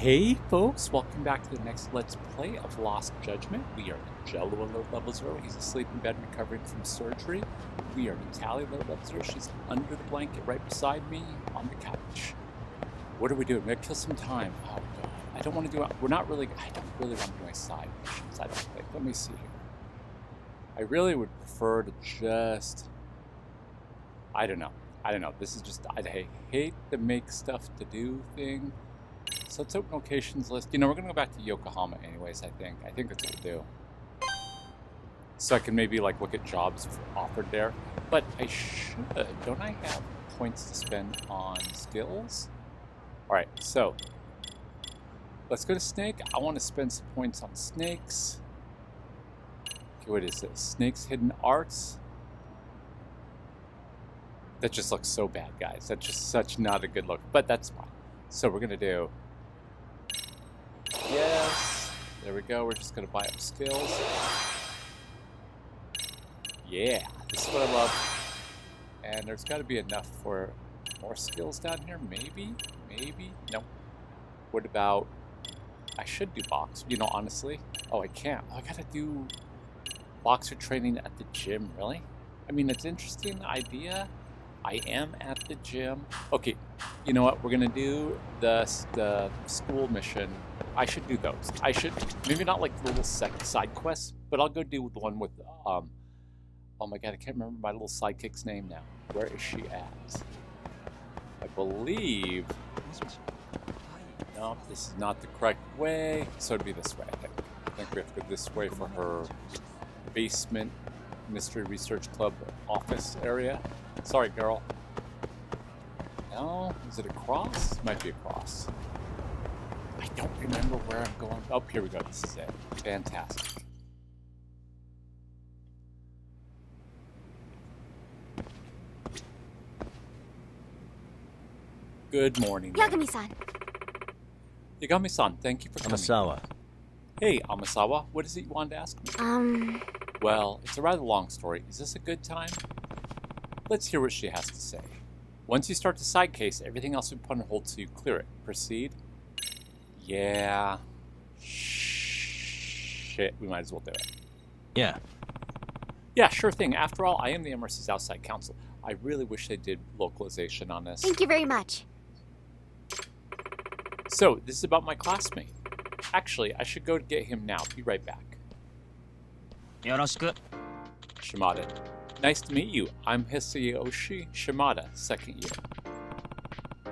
Hey folks, welcome back to the next Let's Play of Lost Judgment. We are Jello alert level 0. He's asleep in bed recovering from surgery. We are Natalia alert level 0. She's under the blanket right beside me on the couch. What are we doing? We're gonna kill some time. Oh god. I don't want to do it. I don't really want to do my side missions. I don't think. Let me see here. I really would prefer to just... I don't know. This is just... I hate the make stuff to do thing. So let's open locations list. You know, we're going to go back to Yokohama anyways, I think. I think that's what we'll do. So I can maybe, like, look at jobs offered there. But I should. Don't I have points to spend on skills? Alright, so. Let's go to Snake. I want to spend some points on snakes. Okay, what is this? Snakes Hidden Arts. That just looks so bad, guys. That's just such not a good look. But that's fine. So we're going to do... Yes. There we go. We're just going to buy up skills. Yeah. This is what I love. And there's got to be enough for more skills down here. Maybe? Maybe? Nope. What about... I should do box. You know, honestly. Oh, I can't. Oh, I got to do boxer training at the gym. Really? I mean, it's an interesting idea. I am at the gym. Okay, you know what? We're gonna do the school mission. I should do those. I should maybe not like the little side quests, but I'll go do the one with oh my god, I can't remember my little sidekick's name now. Where is she at? I believe. No, this is not the correct way. So it'd be this way. I think we have to go this way for her basement mystery research club office area. Sorry, girl. No? Is it across? Might be across. I don't remember where I'm going. Oh, here we go. This is it. Fantastic. Good morning. Yagami-san. Yagami-san, thank you for coming. Amasawa. Hey, Amasawa. What is it you wanted to ask me? Well, it's a rather long story. Is this a good time? Let's hear what she has to say. Once you start the side case, everything else will be put on hold so you clear it. Proceed? Yeah. Shit, we might as well do it. Yeah. Yeah, sure thing. After all, I am the MRC's outside counsel. I really wish they did localization on this. Thank you very much. So, this is about my classmate. Actually, I should go to get him now. Be right back. Yoroshiku. Shimada. Nice to meet you. I'm Hisayoshi Shimada, second year.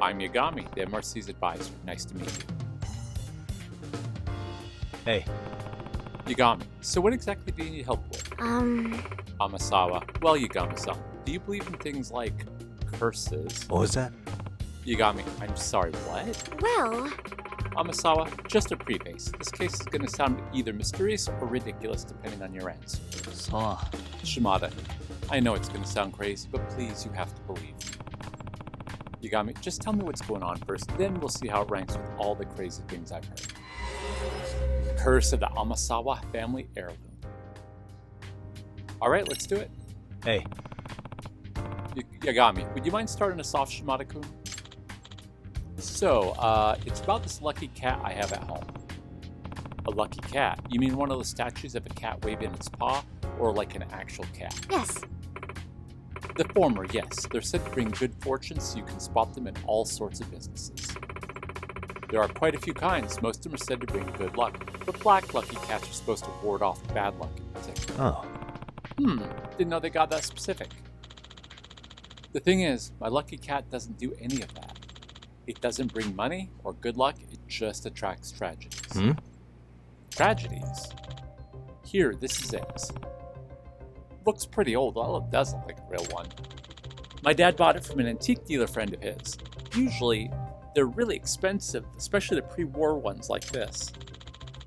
I'm Yagami, the MRC's advisor. Nice to meet you. Hey. Yagami, so what exactly do you need help with? Amasawa. Well, Yagami-san, do you believe in things like curses? What was that? Yagami, I'm sorry, what? Well... Amasawa, just a preface. This case is going to sound either mysterious or ridiculous depending on your answer. So... Shimada, I know it's going to sound crazy, but please, you have to believe me. Yagami, just tell me what's going on first, then we'll see how it ranks with all the crazy things I've heard. Curse of the Amasawa family heirloom. Alright, let's do it. Hey. Yagami, would you mind starting us off, Shimada-kun? So, it's about this lucky cat I have at home. A lucky cat? You mean one of those statues of a cat waving its paw, or like an actual cat? Yes. The former, yes. They're said to bring good fortune, so you can spot them in all sorts of businesses. There are quite a few kinds. Most of them are said to bring good luck, but black lucky cats are supposed to ward off bad luck in particular. Oh. Didn't know they got that specific. The thing is, my lucky cat doesn't do any of that. It doesn't bring money or good luck, it just attracts tragedies. Tragedies? Here, this is it. Looks pretty old, well, it does look like a real one. My dad bought it from an antique dealer friend of his. Usually, they're really expensive, especially the pre-war ones like this.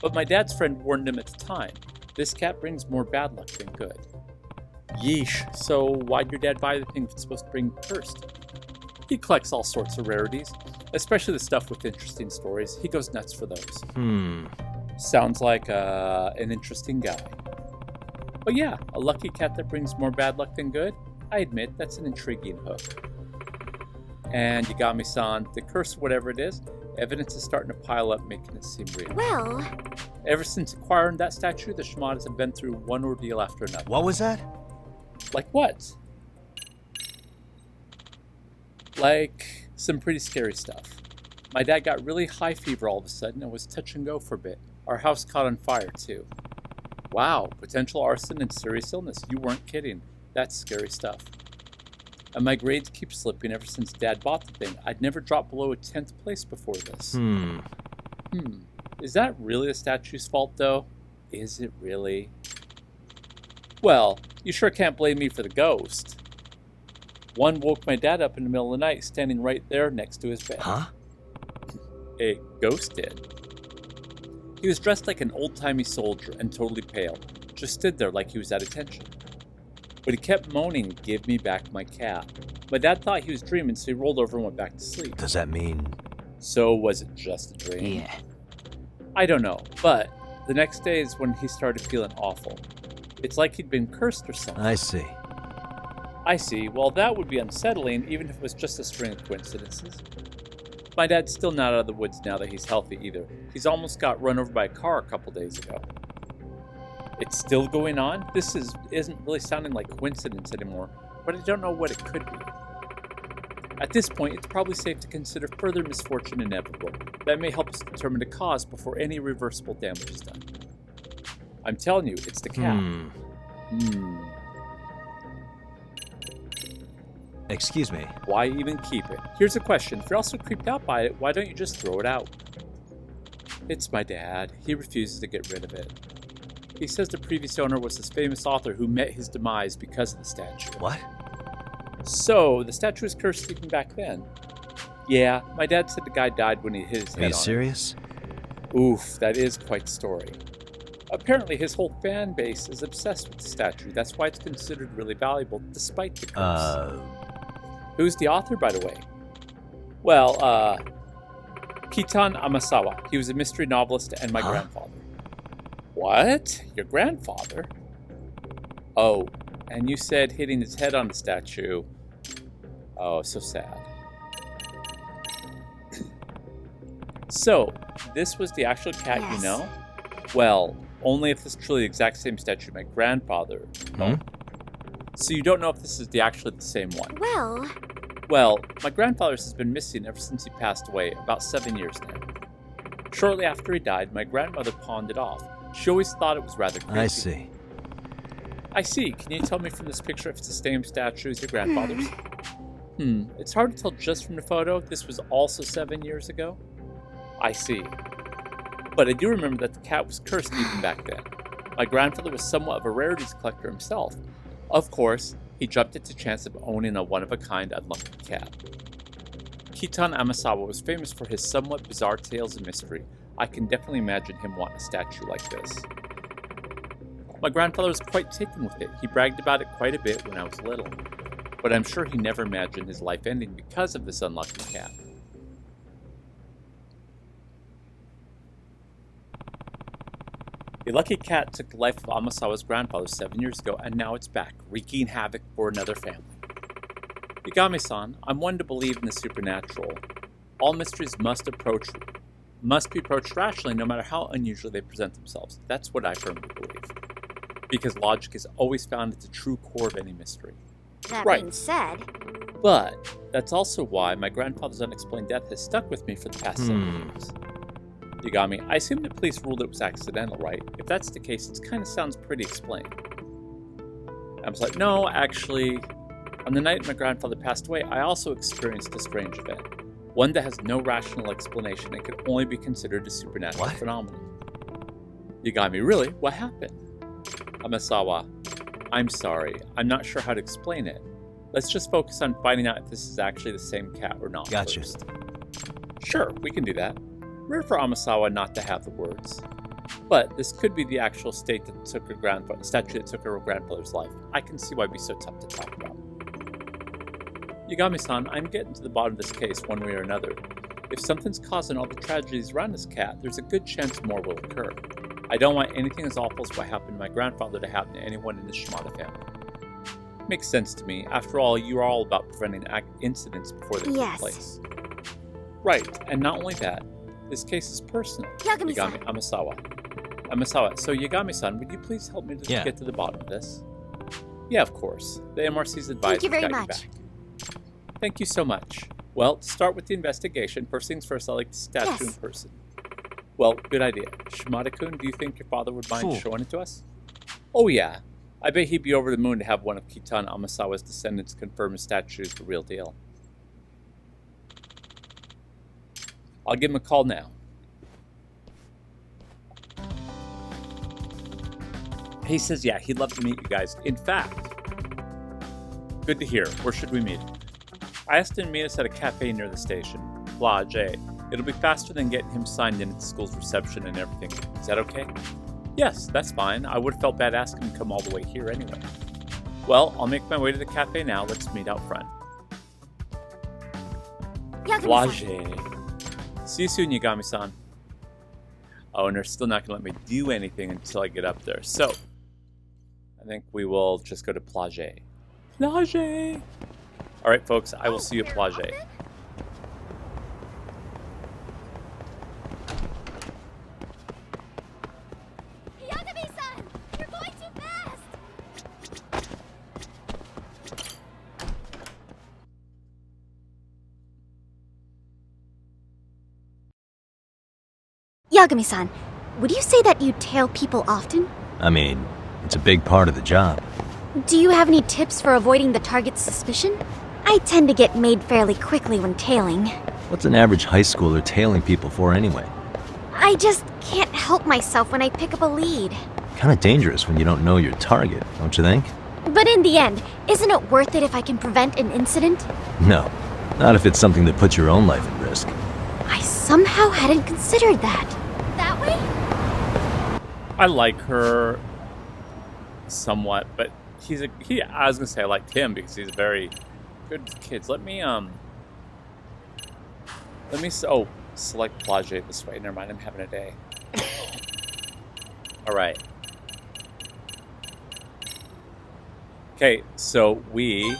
But my dad's friend warned him at the time, this cat brings more bad luck than good. Yeesh, so why'd your dad buy the thing that's supposed to bring first? He collects all sorts of rarities, especially the stuff with interesting stories. He goes nuts for those. Sounds like an interesting guy. But yeah, a lucky cat that brings more bad luck than good? I admit, that's an intriguing hook. And Yagami-san, the curse, whatever it is, evidence is starting to pile up, making it seem real. Well, Ever since acquiring that statue, the Shimadas have been through one ordeal after another. What was that? Like what? Like some pretty scary stuff. My dad got really high fever all of a sudden and was touch and go for a bit. Our house caught on fire too. Wow, potential arson and serious illness. You weren't kidding. That's scary stuff. And my grades keep slipping ever since Dad bought the thing. I'd never dropped below a 10th place before this. Is that really the statue's fault, though? Is it really? Well, you sure can't blame me for the ghost. One woke my dad up in the middle of the night, standing right there next to his bed. Huh? A ghost did. He was dressed like an old-timey soldier and totally pale. Just stood there like he was at attention. But he kept moaning, "Give me back my cat." My dad thought he was dreaming, so he rolled over and went back to sleep. Does that mean... So was it just a dream? Yeah. I don't know, but the next day is when he started feeling awful. It's like he'd been cursed or something. I see. I see. Well, that would be unsettling, even if it was just a string of coincidences. My dad's still not out of the woods now that he's healthy either. He's almost got run over by a car a couple days ago. It's still going on? This isn't really sounding like coincidence anymore, but I don't know what it could be. At this point, it's probably safe to consider further misfortune inevitable. That may help us determine the cause before any reversible damage is done. I'm telling you, it's the cat. Excuse me. Why even keep it? Here's a question. If you're also creeped out by it, why don't you just throw it out? It's my dad. He refuses to get rid of it. He says the previous owner was this famous author who met his demise because of the statue. What? So, the statue was cursed even back then. Yeah, my dad said the guy died when he hit his head on Are it. you serious? Oof, that is quite the story. Apparently, his whole fan base is obsessed with the statue. That's why it's considered really valuable, despite the curse. Who's the author, by the way? Well, Kitan Amasawa. He was a mystery novelist and my grandfather. What? Your grandfather? Oh, and you said hitting his head on the statue. Oh, so sad. So, this was the actual cat Yes. you know? Well, only if this is truly the exact same statue my grandfather owned. So you don't know if this is actually the same one? Well, my grandfather's has been missing ever since he passed away, about 7 years now. Shortly after he died, my grandmother pawned it off. She always thought it was rather creepy. I see. I see. Can you tell me from this picture if it's the same statue as your grandfather's? It's hard to tell just from the photo. This was also 7 years ago. I see. But I do remember that the cat was cursed even back then. My grandfather was somewhat of a rarities collector himself. Of course, he jumped at the chance of owning a one-of-a-kind unlucky cat. Kitan Amasawa was famous for his somewhat bizarre tales of mystery. I can definitely imagine him wanting a statue like this. My grandfather was quite taken with it. He bragged about it quite a bit when I was little. But I'm sure he never imagined his life ending because of this unlucky cat. The lucky cat took the life of Amasawa's grandfather 7 years ago, and now it's back, wreaking havoc for another family. Yagami-san, I'm one to believe in the supernatural. All mysteries must be approached rationally, no matter how unusually they present themselves. That's what I firmly believe. Because logic is always found at the true core of any mystery. That Right. being said, But that's also why my grandfather's unexplained death has stuck with me for the past 7 years. Yagami, I assume the police ruled it was accidental, right? If that's the case, it kind of sounds pretty explained. I was like, no, actually, on the night my grandfather passed away, I also experienced a strange event. One that has no rational explanation and could only be considered a supernatural phenomenon. Yagami, really? What happened? Amasawa, I'm sorry. I'm not sure how to explain it. Let's just focus on finding out if this is actually the same cat or not Gotcha. first. Sure, we can do that. Rare for Amasawa not to have the words. But this could be the actual statue that took her grandfather's life. I can see why it'd be so tough to talk about. Yagami-san, I'm getting to the bottom of this case one way or another. If something's causing all the tragedies around this cat, there's a good chance more will occur. I don't want anything as awful as what happened to my grandfather to happen to anyone in the Shimada family. Makes sense to me. After all, you are all about preventing incidents before they take place. Right, and not only that, this case is personal. Yagami-san. Amasawa, so Yagami-san, would you please help me to get to the bottom of this? Yeah, of course. The MRC's advisor Thank you very got much. you back. Thank you so much. Well, to start with the investigation, first things first, I like the statue in person. Well, good idea. Shimada-kun, do you think your father would mind showing it to us? Oh yeah. I bet he'd be over the moon to have one of Kitan Amasawa's descendants confirm his statue is the real deal. I'll give him a call now. He says, yeah, he'd love to meet you guys. In fact, good to hear. Where should we meet? I asked him to meet us at a cafe near the station. Blah, Jay. It'll be faster than getting him signed in at the school's reception and everything. Is that okay? Yes, that's fine. I would have felt bad asking him to come all the way here anyway. Well, I'll make my way to the cafe now. Let's meet out front. Blage. See you soon, Yagami-san. Oh, and they're still not going to let me do anything until I get up there. So, I think we will just go to Plage. Plage! Alright, folks, I will see you at Plage. Yagami-san! You're going too fast! Yagami-san, would you say that you tail people often? I mean, it's a big part of the job. Do you have any tips for avoiding the target's suspicion? I tend to get made fairly quickly when tailing. What's an average high schooler tailing people for anyway? I just can't help myself when I pick up a lead. Kinda dangerous when you don't know your target, don't you think? But in the end, isn't it worth it if I can prevent an incident? No, not if it's something that puts your own life at risk. I somehow hadn't considered that. That way? I like her somewhat, but I was gonna say I liked him because he's very good with kids. Let me select Plage this way. Never mind, I'm having a day. Alright. Okay, so we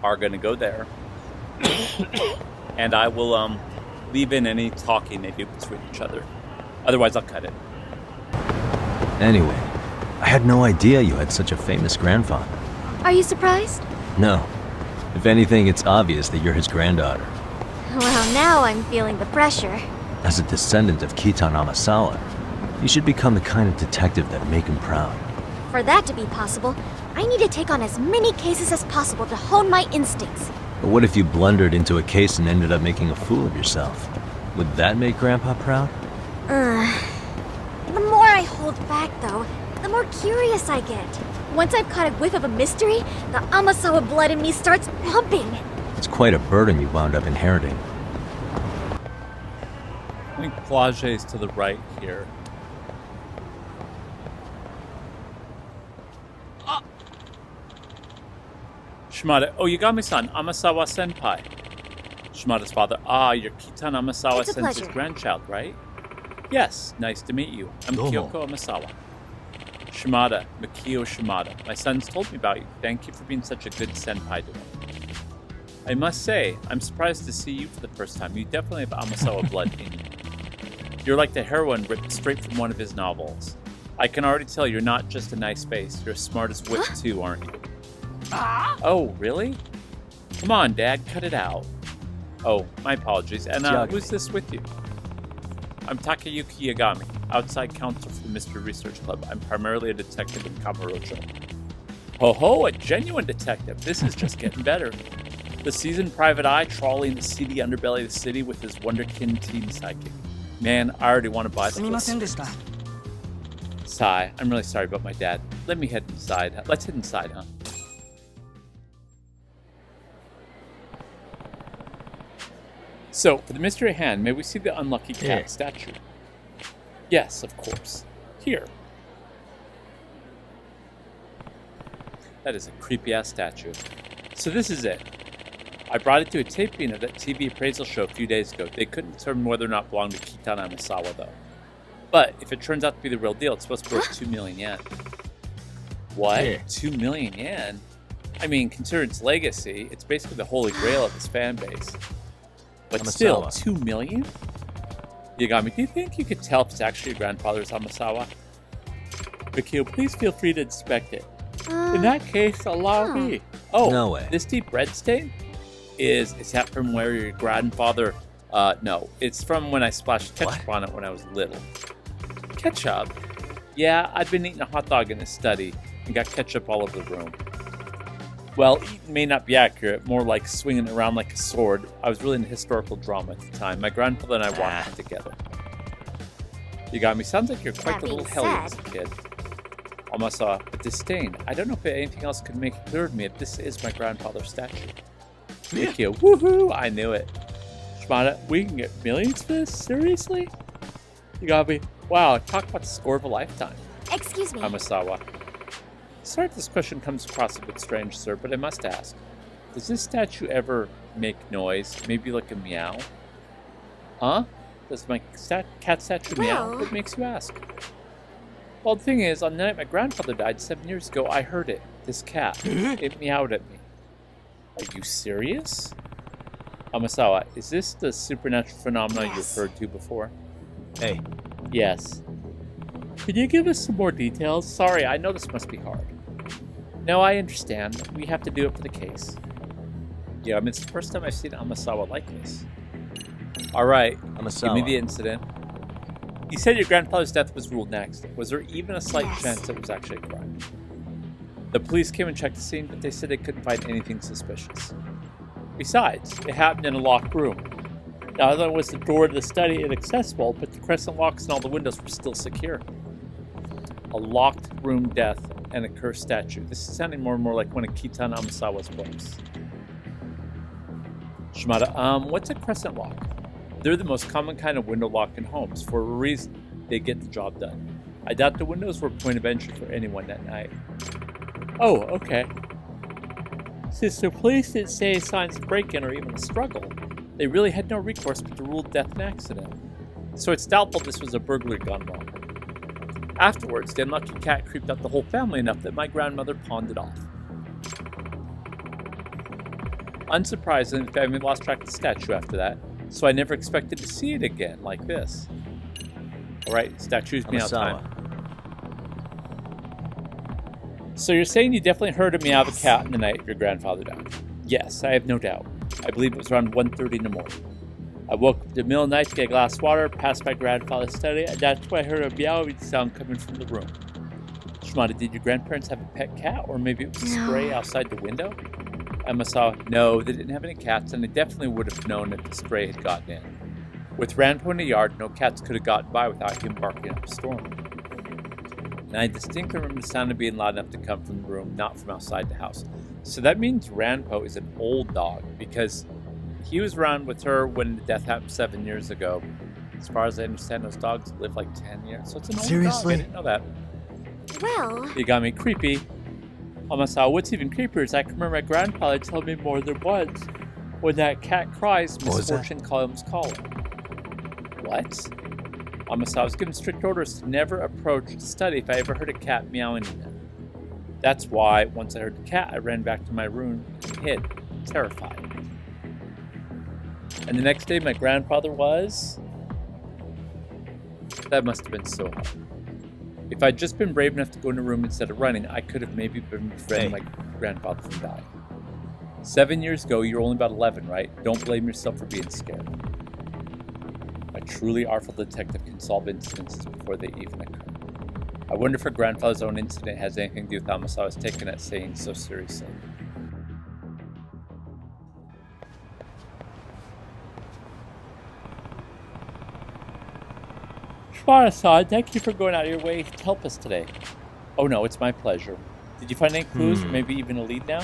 are gonna go there. And I will leave in any talking they do between each other. Otherwise I'll cut it. Anyway, I had no idea you had such a famous grandfather. Are you surprised? No. If anything, it's obvious that you're his granddaughter. Well, now I'm feeling the pressure. As a descendant of Kitan Amasawa, you should become the kind of detective that make him proud. For that to be possible, I need to take on as many cases as possible to hone my instincts. But what if you blundered into a case and ended up making a fool of yourself? Would that make Grandpa proud? The more I hold back, though, the more curious I get. Once I've caught a whiff of a mystery, the Amasawa blood in me starts pumping. It's quite a burden you wound up inheriting. I think Plage is to the right here. Shimada. Oh, Yagami-san, Amasawa Senpai. Shimada's father. Ah, you're Kitan Amasawa Sensei's grandchild, right? Yes, nice to meet you. I'm Kyoko Amasawa. Shimada, Mikio Shimada. My son's told me about you. Thank you for being such a good senpai to him. I must say, I'm surprised to see you for the first time. You definitely have Amasawa blood in you. You're like the heroine ripped straight from one of his novels. I can already tell you're not just a nice face. You're as smart as wit too, aren't you? Oh, really? Come on, Dad, cut it out. Oh, my apologies. And who's this with you? I'm Takayuki Yagami, outside counsel for the Mystery Research Club. I'm primarily a detective in Kamurocho. Ho, a genuine detective. This is just getting better. The seasoned private eye trawling the seedy underbelly of the city with his wonderkin teen psychic. Man, I already want to buy the book. Sigh, I'm really sorry about my dad. Let me head inside. Let's head inside, huh? So, for the mystery at hand, may we see the unlucky cat statue? Yes, of course. Here. That is a creepy-ass statue. So this is it. I brought it to a taping of that TV appraisal show a few days ago. They couldn't determine whether or not it belonged to Kitan Amasawa, though. But if it turns out to be the real deal, it's supposed to be worth 2 million yen. What? Here. 2 million yen? I mean, considering its legacy, it's basically the holy grail of his fan base. But still, Amasawa. 2 million? Yagami, do you think you could tell if it's actually your grandfather's Amasawa? Mikio, please feel free to inspect it. In that case, allow me. Oh, No way. This deep red stain? Is that from where your grandfather... no. It's from when I splashed ketchup on it when I was little. Ketchup? Yeah, I'd been eating a hot dog in the study and got ketchup all over the room. Well, eating may not be accurate, more like swinging it around like a sword. I was really into historical drama at the time. My grandfather and I watched it together. Yagami, sounds like you're quite That the little being hellion as a said- kid. Amasa, but this stain. I don't know if anything else could make it clear to me if this is my grandfather's statue. Mikio, woohoo! I knew it. Shimada, we can get millions for this? Seriously? Yagami, wow, talk about the score of a lifetime. Excuse me. Amasawa. Sorry if this question comes across a bit strange, sir, but I must ask. Does this statue ever make noise? Maybe like a meow? Huh? Does my cat statue meow? Well- What makes you ask? Well, the thing is, on the night my grandfather died 7 years ago, I heard it. This cat. It meowed at me. Are you serious? Amasawa, is this the supernatural phenomenon you Yes. referred to before? Hey, Yes. Could you give us some more details? Sorry, I know this must be hard. No, I understand. We have to do it for the case. Yeah, I mean, it's the first time I've seen Amasawa like this. Alright, Amasawa. give me the incident. You said your grandfather's death was ruled an accident. Was there even a slight Yes. chance it was actually a crime? The police came and checked the scene, but they said they couldn't find anything suspicious. Besides, it happened in a locked room. Not only was the door to the study inaccessible, but the crescent locks and all the windows were still secure. A locked room death and a cursed statue. This is sounding more and more like one of Kitan Amasawa's books. Shimada, what's a crescent lock? They're the most common kind of window lock in homes. For a reason, they get the job done. I doubt the windows were a point of entry for anyone that night. Oh, okay. Since the police didn't say signs of break-in or even a struggle, they really had no recourse but to rule death an accident. So it's doubtful this was a burglary gone wrong. Afterwards, the unlucky cat creeped out the whole family enough that my grandmother pawned it off. Unsurprisingly, the family lost track of the statue after that, so I never expected to see it again like this. Alright, statue's meow time. Amasawa. So you're saying you definitely heard a meow of a cat on the night your grandfather died? Yes, I have no doubt. I believe it was around 1:30 in the morning. I woke up in the middle of the night to get a glass of water, past my grandfather's study, and that's when I heard a meowing sound coming from the room. Shimada, did your grandparents have a pet cat, or maybe it was a No. stray outside the window? Emma saw, no, they didn't have any cats, and they definitely would have known if the stray had gotten in. With Ranpo in the yard, no cats could have gotten by without him barking up a storm. And I distinctly remember the sound of being loud enough to come from the room, not from outside the house. So that means Ranpo is an old dog, because he was around with her when the death happened 7 years ago. As far as I understand, those dogs live like 10 years, so it's an old Seriously? dog. I didn't know that. Well, You got me creepy. Amasawa, what's even creepier is I can remember my grandfather telling me more than once. When that cat cries, What was that? misfortune comes calling. What? Amasawa was given strict orders to never approach the study if I ever heard a cat meowing in there. That's why, once I heard the cat, I ran back to my room and hid, terrified. And the next day, my grandfather was... That must have been so hard. If I'd just been brave enough to go in the room instead of running, I could have maybe been preventing my grandfather from dying. 7 years ago, you were only about 11, right? Don't blame yourself for being scared. A truly artful detective can solve incidents before they even occur. I wonder if her grandfather's own incident has anything to do with Amasawa's taking that saying so seriously. Shimada-san, thank you for going out of your way to help us today. Oh no, it's my pleasure. Did you find any clues? Maybe even a lead now?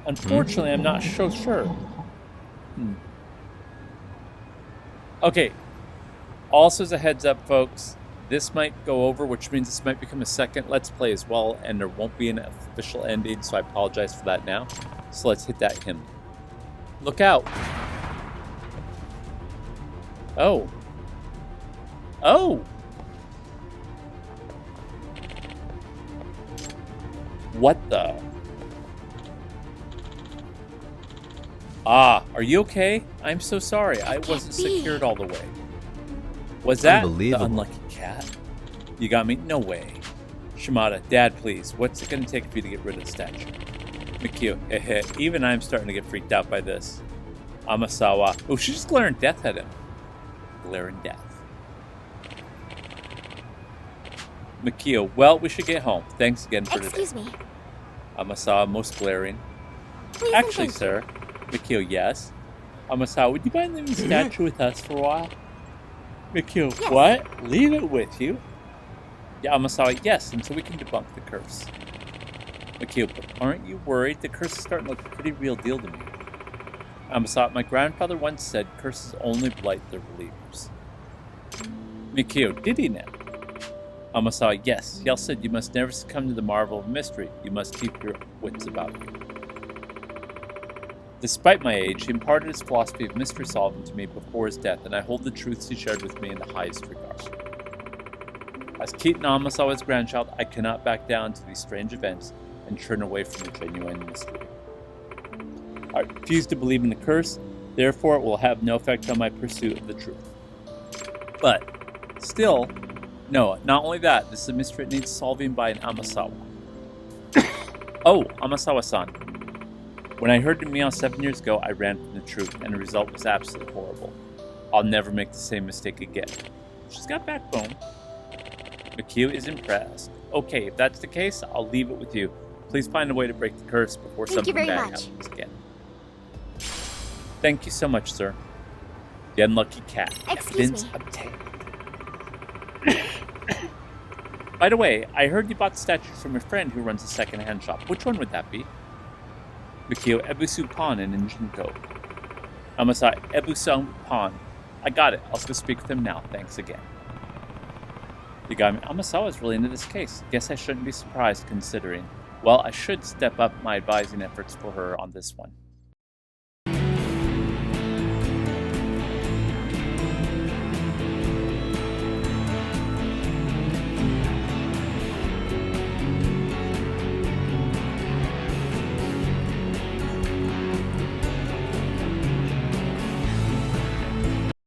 Unfortunately, I'm not so sure. Okay. Also, as a heads up, folks, this might go over, which means this might become a second Let's Play as well, and there won't be an official ending, so I apologize for that now. So let's hit that hymn. Look out! Oh. Oh! What the? Ah, are you okay? I'm so sorry. I wasn't secured all the way. Was that the Unbelievable. unlucky cat? You got me? No way. Shimada, Dad, please. What's it going to take for you to get rid of the statue? Mikio, even I'm starting to get freaked out by this. Amasawa. Oh, she's just glaring death at him. Glaring death. Mikio, well, we should get home. Thanks again for today. Excuse me. Amasawa, most glaring. Please and Actually, thank sir. Mikio, yes. Amasawa, would you mind leaving the statue with us for a while? Mikio, Yes. what? Leave it with you? Yeah, Amasawa, yes, until we can debunk the curse. Mikio, but aren't you worried? The curse is starting to look a pretty real deal to me. Amasawa, my grandfather once said curses only blight their believers. Mikio, did he now? Amasawa, yes. Yell said you must never succumb to the marvel of mystery. You must keep your wits about you. Despite my age, he imparted his philosophy of mystery solving to me before his death, and I hold the truths he shared with me in the highest regard. As Keaton Amasawa's grandchild, I cannot back down to these strange events and turn away from the genuine mystery. I refuse to believe in the curse, therefore it will have no effect on my pursuit of the truth. But, still, no, not only that, this is a mystery that needs solving by an Amasawa. Oh, Amasawa-san. When I heard the meow 7 years ago, I ran from the truth, and the result was absolutely horrible. I'll never make the same mistake again. She's got backbone. Mikio is impressed. Okay, if that's the case, I'll leave it with you. Please find a way to break the curse before Thank you something very bad much. happens again. Thank you so much, sir. The unlucky cat. Excuse Evidence me. obtained. By the way, I heard you bought the statues from your friend who runs a second-hand shop. Which one would that be? Mikio, Ebusu Pawn in Ninjinko. Amasawa, Ebusu Pawn. I got it. I'll go speak with him now. Thanks again. You got me. Amasawa's really into this case. Guess I shouldn't be surprised considering. Well, I should step up my advising efforts for her on this one.